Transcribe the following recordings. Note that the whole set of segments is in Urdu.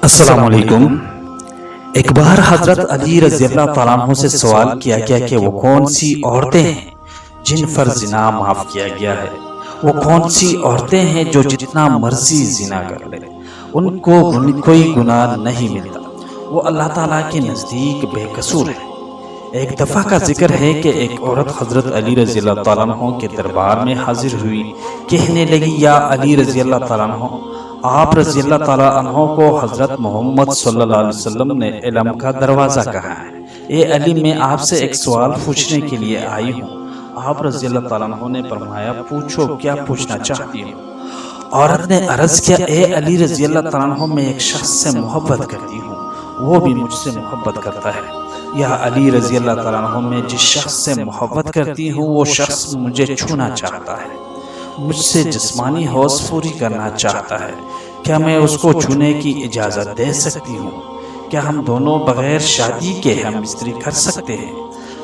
السلام علیکم۔ ایک بار حضرت علی رضی اللہ تعالیٰ عنہ سے سوال کیا گیا کہ وہ کون سی عورتیں ہیں جن پر زنا معاف کیا گیا ہے، وہ کون سی عورتیں ہیں جو جتنا مرضی زنا کر لے ان کو کوئی گناہ نہیں ملتا، وہ اللہ تعالیٰ کے نزدیک بے قصور ہے۔ ایک دفعہ کا ذکر ہے کہ ایک عورت حضرت علی رضی اللہ تعالیٰ عنہ کے دربار میں حاضر ہوئی، کہنے لگی یا علی رضی اللہ تعالیٰ عنہ، آپ رضی اللہ تعالیٰ عنہ کو حضرت محمد صلی اللہ علیہ وسلم نے علم کا دروازہ کہا ہے۔ اے علی، میں آپ سے ایک سوال پوچھنے کے لیے آئی ہوں۔ آپ رضی اللہ تعالیٰ عنہ نے فرمایا پوچھو، کیا پوچھنا چاہتی ہوں؟ عورت نے عرض کیا اے علی رضی اللہ تعالیٰ عنہ، میں ایک شخص سے محبت کرتی ہوں، وہ بھی مجھ سے محبت کرتا ہے۔ یا علی رضی اللہ تعالیٰ عنہ، میں جس شخص سے محبت کرتی ہوں وہ شخص مجھے چھونا چاہتا ہے، مجھ سے جسمانی حوص پوری کرنا چاہتا ہے، کیا میں اس کو چھونے کی اجازت دے سکتی ہوں؟ کیا ہم دونوں بغیر شادی کے ہم بستری کر سکتے ہیں؟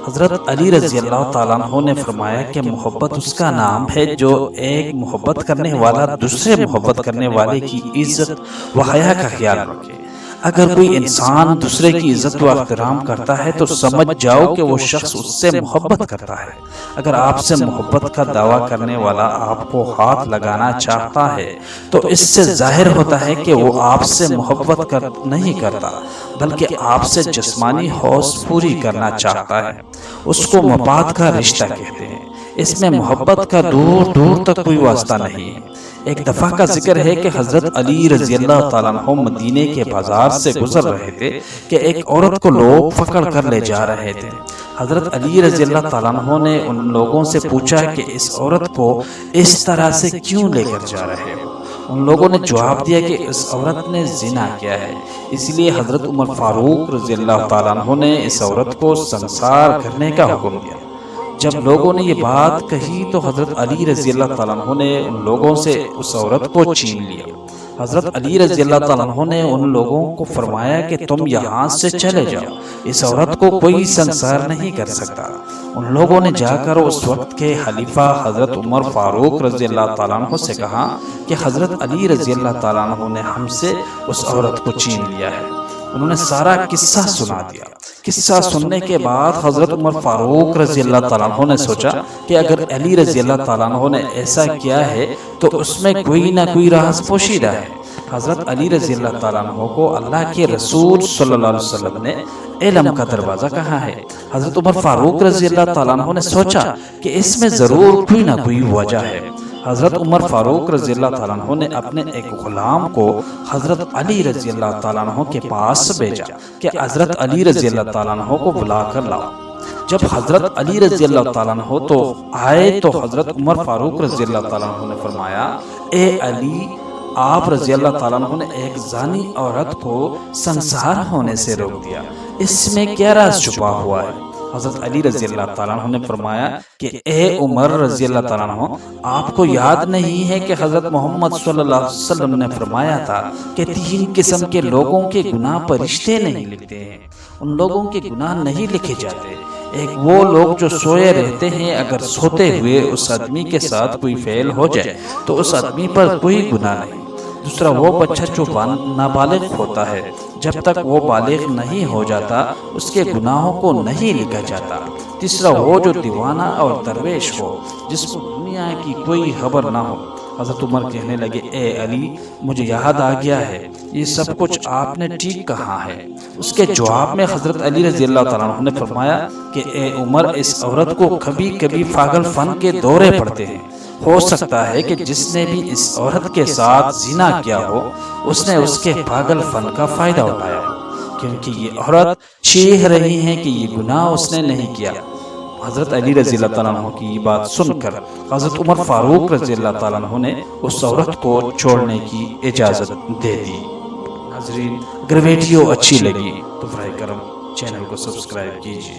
حضرت علی رضی اللہ تعالیٰ عنہ نے فرمایا کہ محبت اس کا نام ہے جو ایک محبت کرنے والا دوسرے محبت کرنے والے کی عزت و حیا کا خیال رکھے۔ اگر کوئی انسان دوسرے کی عزت و احترام کرتا ہے تو سمجھ جاؤ کہ وہ شخص اس سے محبت کرتا ہے۔ اگر آپ سے محبت کا دعویٰ کرنے والا آپ کو ہاتھ لگانا چاہتا ہے تو اس سے ظاہر ہوتا ہے کہ وہ آپ سے محبت نہیں کرتا بلکہ آپ سے جسمانی حوص پوری کرنا چاہتا ہے۔ اس کو مفاد کا رشتہ کہتے ہیں، اس میں محبت کا دور دور تک کوئی واسطہ نہیں ہے۔ ایک دفعہ کا ذکر ہے کہ حضرت علی رضی اللہ تعالیٰ عنہ مدینے کے بازار سے گزر رہے تھے کہ ایک عورت کو لوگ پکڑ کر لے جا رہے تھے۔ حضرت علی رضی اللہ تعالیٰ عنہ نے ان لوگوں سے پوچھا کہ اس عورت کو اس طرح سے کیوں لے کر جا رہے ہو؟ ان لوگوں نے جواب دیا کہ اس عورت نے زنا کیا ہے، اس لیے حضرت عمر فاروق رضی اللہ تعالیٰ عنہ نے اس عورت کو سنسار کرنے کا حکم دیا۔ جب لوگوں نے یہ بات کہی تو حضرت علی رضی اللہ تعالیٰ عنہ نے ان لوگوں سے اس عورت کو چھین لیا۔ حضرت علی رضی اللہ تعالیٰ عنہ نے ان لوگوں کو فرمایا کہ تم یہاں سے چلے جاؤ، اس عورت کو کوئی سنسار نہیں کر سکتا۔ ان لوگوں نے جا کر اس وقت کے خلیفہ حضرت عمر فاروق رضی اللہ تعالیٰ عنہ سے کہا کہ حضرت علی رضی اللہ تعالیٰ عنہ نے ہم سے اس عورت کو چھین لیا ہے۔ انہوں نے سارا قصہ سنا دیا۔ قصہ سننے کے بعد حضرت عمر فاروق رضی اللہ تعالیٰ عنہ نے سوچا کہ اگر علی رضی اللہ تعالیٰ عنہ نے ایسا کیا ہے تو اس میں کوئی نہ کوئی راز پوشیدہ ہے۔ حضرت علی رضی اللہ تعالیٰ عنہ کو اللہ کے رسول صلی اللہ علیہ وسلم نے علم کا دروازہ کہا ہے۔ حضرت عمر فاروق رضی اللہ تعالیٰ عنہ نے سوچا کہ اس میں ضرور کوئی نہ کوئی وجہ ہے۔ حضرت عمر فاروق رضی اللہ تعالیٰ عنہ نے اپنے ایک غلام کو حضرت علی رضی اللہ تعالیٰ عنہ کے پاس بھیجا کہ حضرت علی رضی اللہ تعالیٰ عنہ کو بلا کر لاؤ۔ جب حضرت علی رضی اللہ تعالیٰ عنہ تو آئے تو حضرت عمر فاروق رضی اللہ تعالیٰ عنہ نے فرمایا اے علی، آپ رضی اللہ تعالیٰ عنہ نے ایک زانی عورت کو سنسار ہونے سے روک دیا، اس میں کیا راز چھپا ہوا ہے؟ حضرت علی رضی اللہ تعالیٰ عنہ نے فرمایا کہ اے عمر رضی اللہ تعالیٰ عنہ، آپ کو یاد نہیں ہے کہ حضرت محمد صلی اللہ علیہ وسلم نے فرمایا تھا کہ 3 قسم کے لوگوں کے گناہ فرشتے نہیں لکھتے ہیں، ان لوگوں کے گناہ نہیں لکھے جاتے۔ ایک وہ لوگ جو سوئے رہتے ہیں، اگر سوتے ہوئے اس آدمی کے ساتھ کوئی فعل ہو جائے تو اس آدمی پر کوئی گناہ نہیں۔ دوسرا وہ بچہ جو نابالغ ہوتا ہے، جب تک وہ بالغ نہیں ہو جاتا اس کے گناہوں کو نہیں لکھا جاتا۔ تیسرا وہ جو دیوانہ اور درویش ہو، جس کو دنیا کی کوئی خبر نہ ہو۔ حضرت عمر کہنے لگے اے علی، مجھے یاد آ گیا ہے، یہ سب کچھ آپ نے ٹھیک کہا ہے۔ اس کے جواب میں حضرت علی رضی اللہ تعالیٰ عنہ نے فرمایا کہ اے عمر، اس عورت کو کبھی کبھی پاگل فن کے دورے پڑتے ہیں، ہو سکتا ہے کہ جس نے بھی اس عورت کے ساتھ زنا کیا ہو اس نے اس کے پاگل فن کا فائدہ اٹھایا ہو، کیونکہ یہ عورت چیخ رہی ہے کہ یہ گناہ اس نے نہیں کیا۔ حضرت علی رضی اللہ تعالیٰ عنہ کی یہ بات سن کر حضرت عمر فاروق رضی اللہ تعالیٰ عنہ نے اس عورت کو چھوڑنے کی اجازت دے دی۔ ناظرین، اگر ویڈیو اچھی لگی تو براہ کرم چینل کو سبسکرائب کیجیے۔